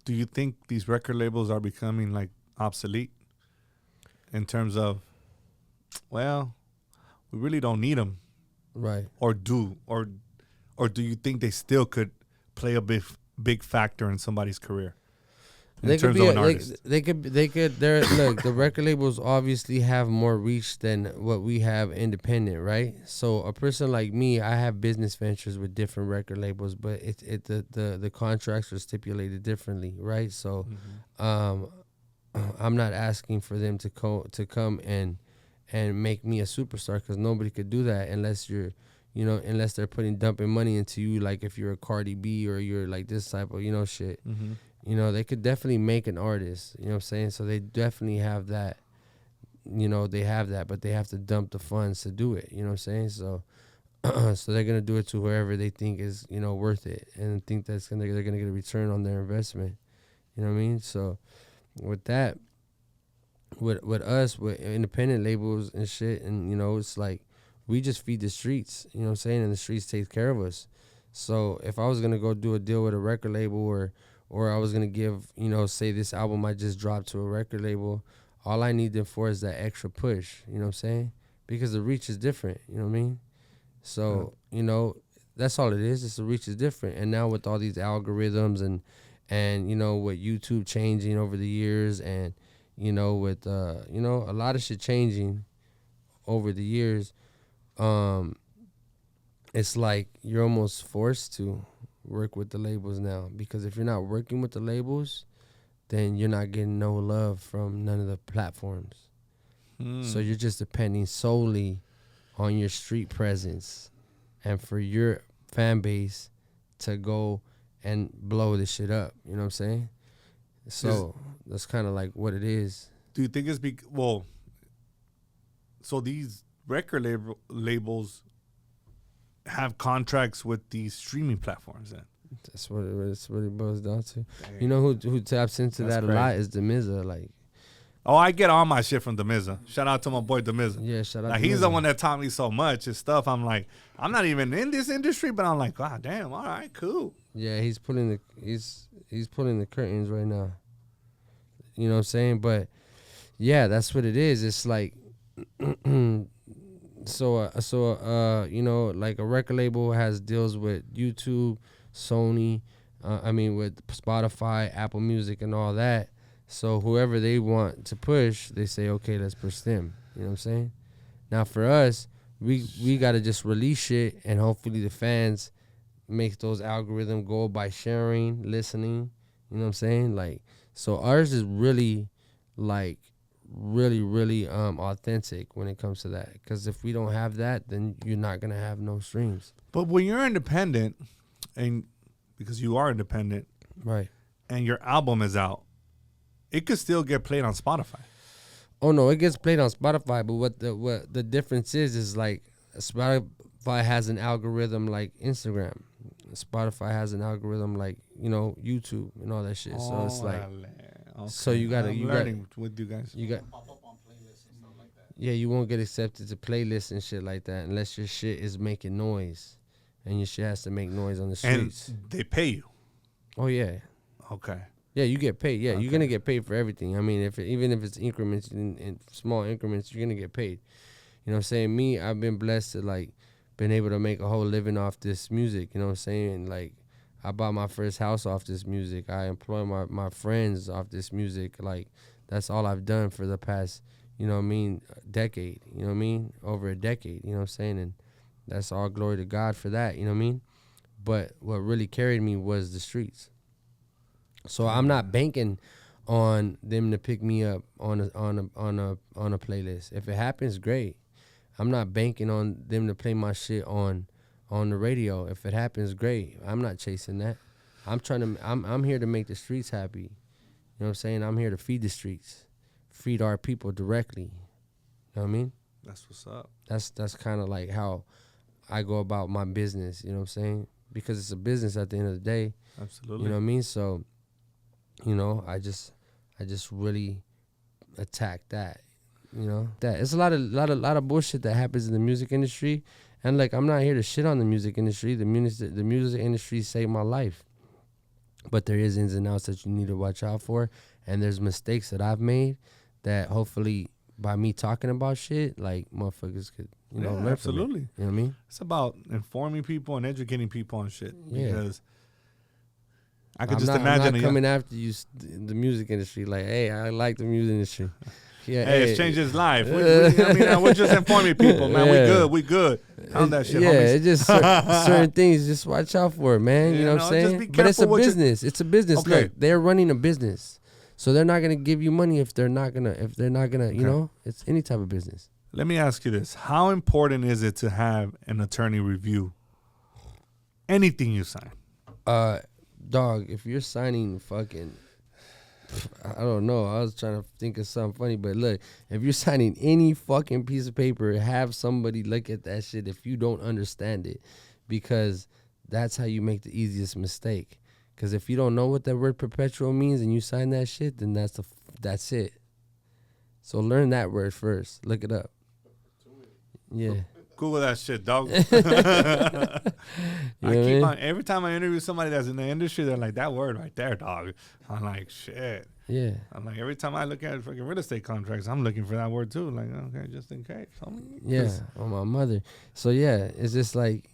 do you think these record labels are becoming like obsolete in terms of, well, we really don't need them, Right. or do you think they still could play a big factor in somebody's career in They could terms be. of an artist? They could. They're look. The record labels obviously have more reach than what we have independent, right? So a person like me, I have business ventures with different record labels, but the contracts are stipulated differently, right? So, I'm not asking for them to come and make me a superstar, because nobody could do that unless you're, unless they're dumping money into you, like if you're a Cardi B or you're like this type of shit. They could definitely make an artist, you know what I'm saying? So they definitely have that, they have that, but they have to dump the funds to do it, you know what I'm saying? So so they're going to do it to whoever they think is, worth it, and think they're going to get a return on their investment, you know what I mean? So with that, with us, with independent labels and shit, and, it's like we just feed the streets, you know what I'm saying? And the streets take care of us. So if I was going to go do a deal with a record label, or I was going to give, say this album I just dropped to a record label, all I need them for is that extra push, you know what I'm saying? Because the reach is different, you know what I mean? So, that's all it is. It's the reach is different. And now with all these algorithms and with YouTube changing over the years, and, with, a lot of shit changing over the years, it's like you're almost forced to work with the labels now, because if you're not working with the labels, then you're not getting no love from none of the platforms. So you're just depending solely on your street presence and for your fan base to go and blow this shit up, you know what I'm saying? So that's kind of like what it is. Do you think it's so these record labels have contracts with these streaming platforms then? That's what it boils down to. Dang. You know who taps into that a lot is Demiza. Like, I get all my shit from Demiza. Shout out to my boy Demiza. Yeah, shout out. Like, he's the one that taught me so much. His stuff, I'm like, I'm not even in this industry, but I'm like, God damn, all right, cool. Yeah, he's pulling the curtains right now. You know what I'm saying? But yeah, that's what it is. It's like like a record label has deals with YouTube, Sony, with Spotify, Apple Music, and all that. So whoever they want to push, they say, okay, let's push them. You know what I'm saying? Now for us, we got to just release shit, and hopefully the fans make those algorithms go by sharing, listening. You know what I'm saying? Like, so ours is really, like, really authentic when it comes to that. Because if we don't have that, then you're not going to have no streams. But when you're independent, and because you are independent, right, and your album is out, it could still get played on Spotify. Oh no, it gets played on Spotify, but what the difference is like Spotify has an algorithm like Instagram. Spotify has an algorithm like, YouTube and all that shit. So it's like, okay. So you got with you guys. You got pop up on playlists and stuff like that. Yeah, you won't get accepted to playlists and shit like that unless your shit is making noise, and your shit has to make noise on the streets. And they pay you. Oh yeah. Okay. Yeah, you get paid. Yeah, okay. You're gonna get paid for everything. I mean, even if it's increments in small increments, you're gonna get paid. You know what I'm saying? Me, I've been blessed to like been able to make a whole living off this music. You know what I'm saying? Like, I bought my first house off this music. I employ my friends off this music. Like, that's all I've done for the past, decade. You know what I mean? Over a decade. You know what I'm saying? And that's all glory to God for that. You know what I mean? But what really carried me was the streets. So I'm not banking on them to pick me up on a playlist. If it happens, great. I'm not banking on them to play my shit on the radio. If it happens, great. I'm not chasing that. I'm here to make the streets happy. You know what I'm saying? I'm here to feed the streets, feed our people directly. You know what I mean? That's what's up. That's kind of like how I go about my business. You know what I'm saying? Because it's a business at the end of the day. Absolutely. You know what I mean? So, I just really attack that. That it's a lot of bullshit that happens in the music industry, and like, I'm not here to shit on the music industry. The music industry saved my life. but there is ins and outs that you need to watch out for. And there's mistakes that I've made that hopefully by me talking about shit, like motherfuckers could, learn absolutely. from it. You know what I mean? It's about informing people and educating people on shit. Yeah. Because I could I'm just not, imagine I'm not coming after you, the music industry. Like, hey, I like the music industry. Yeah, hey, it's changed his life. We're just informing people, man. Yeah. We good. Count that shit, yeah, homies. it's just certain things. Just watch out for it, man. You know what I'm saying? Just be But it's a careful what business. It's a business. Okay. Look, they're running a business, so they're not gonna give you money if they're not gonna. You know, it's any type of business. Let me ask you this: how important is it to have an attorney review anything you sign? Dog, if you're signing fucking, I don't know. I was trying to think of something funny, but look, if you're signing any fucking piece of paper, have somebody look at that shit if you don't understand it, because that's how you make the easiest mistake. Because if you don't know what that word perpetual means and you sign that shit, then that's it. So learn that word first. Look it up. Yeah. Google that shit, dog. You know I keep what I on every time I interview somebody that's in the industry, they're like, that word right there, dog. I'm like, shit. Yeah. I'm like, every time I look at fucking real estate contracts, I'm looking for that word too. Like, okay, just in case. Yeah, on my mother. So yeah, it's just like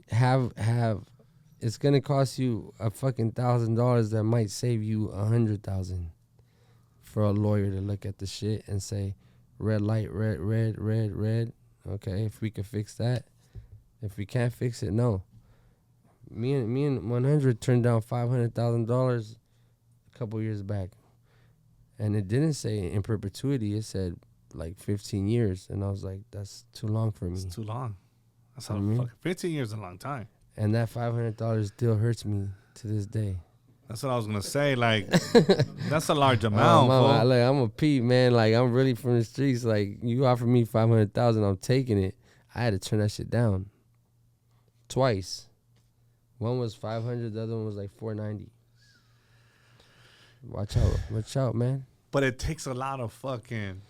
have it's gonna cost you a fucking $1,000 that might save you 100,000 for a lawyer to look at the shit and say, red light, red. Okay, if we can fix that. If we can't fix it, no. Me and 100 turned down $500,000 a couple years back, and it didn't say in perpetuity. It said like 15 years, and I was like, that's too long for me. It's too long. That's You how know what I mean? fucking 15 years is a long time. And that $500 still hurts me to this day. That's what I was gonna say. Like, that's a large amount. Mama, like, I'm a Pete, man. Like, I'm really from the streets. Like, you offer me $500,000, I'm taking it. I had to turn that shit down twice. One was 500, the other one was like 490. Watch out, man. But it takes a lot of fucking.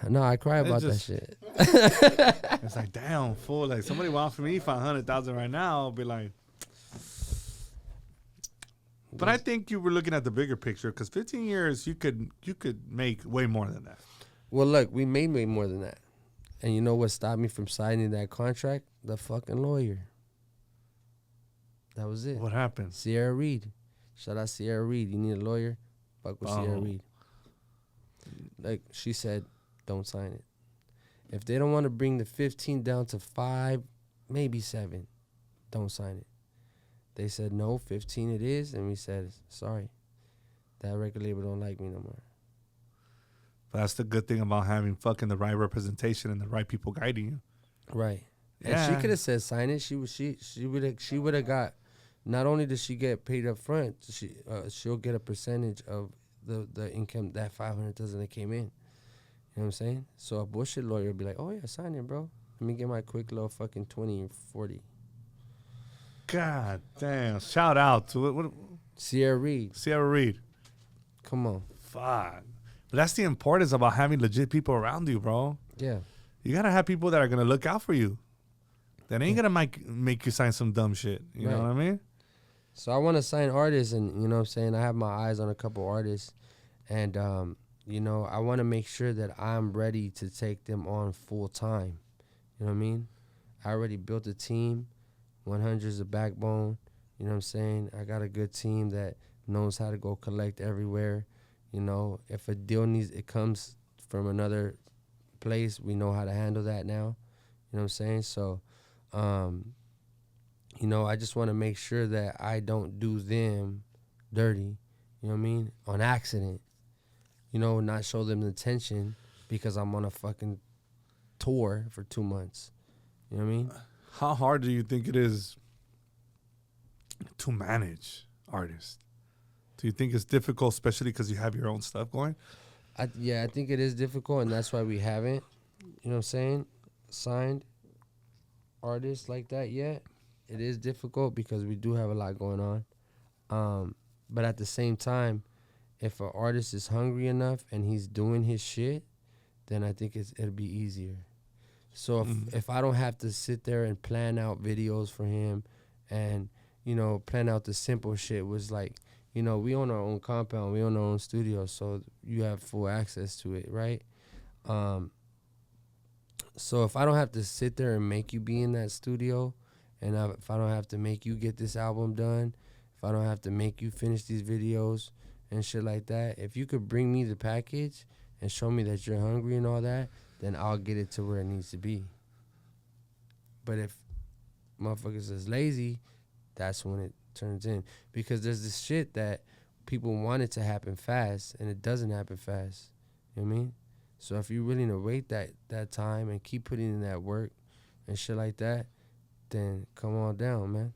No, I cry about that shit. It's like, damn, fool. Like, somebody will offer me 500,000 right now. I'll be like. But I think you were looking at the bigger picture, because 15 years you could make way more than that. Well, look, we made way more than that. And you know what stopped me from signing that contract? The fucking lawyer. That was it. What happened? Sierra Reed. Shout out Sierra Reed. You need a lawyer? Fuck with Sierra Reed. Like, she said, don't sign it. If they don't want to bring the 15 down to 5, maybe 7, don't sign it. They said, no, 15 it is. And we said, sorry. That record label don't like me no more. But that's the good thing about having fucking the right representation and the right people guiding you. Right. Yeah. And she could have said sign it. She would have got, not only does she get paid up front, she'll get a percentage of the income, that 500,000 that came in. You know what I'm saying? So a bullshit lawyer would be like, oh yeah, sign it, bro. Let me get my quick little fucking 20 or 40. God damn. Shout out to it. What? Sierra Reed. Sierra Reed. Come on. Fuck. But that's the importance about having legit people around you, bro. Yeah. You got to have people that are going to look out for you. That ain't going to make you sign some dumb shit. You know what I mean? So I want to sign artists, and you know what I'm saying? I have my eyes on a couple artists, and you know, I want to make sure that I'm ready to take them on full time. You know what I mean? I already built a team. 100 is a backbone. You know what I'm saying? I got a good team that knows how to go collect everywhere. You know, if a deal it comes from another place, we know how to handle that now. You know what I'm saying? So, you know, I just want to make sure that I don't do them dirty, you know what I mean, on accident. You know, not show them the attention because I'm on a fucking tour for 2 months. You know what I mean? How hard do you think it is to manage artists? Do you think it's difficult, especially because you have your own stuff going? I think it is difficult, and that's why we haven't, you know what I'm saying, signed artists like that yet. It is difficult because we do have a lot going on. But at the same time, if an artist is hungry enough and he's doing his shit, then I think it'll be easier. So if I don't have to sit there and plan out videos for him and, you know, plan out the simple shit was like, you know, we own our own compound, we own our own studio, so you have full access to it, right? Um, so if I don't have to sit there and make you be in that studio, and if I don't have to make you get this album done, if I don't have to make you finish these videos and shit like that, if you could bring me the package and show me that you're hungry and all that, then I'll get it to where it needs to be. But if motherfuckers is lazy, that's when it turns in. Because there's this shit that people want it to happen fast, and it doesn't happen fast. You know what I mean? So if you're willing to wait that time and keep putting in that work and shit like that, then come on down, man.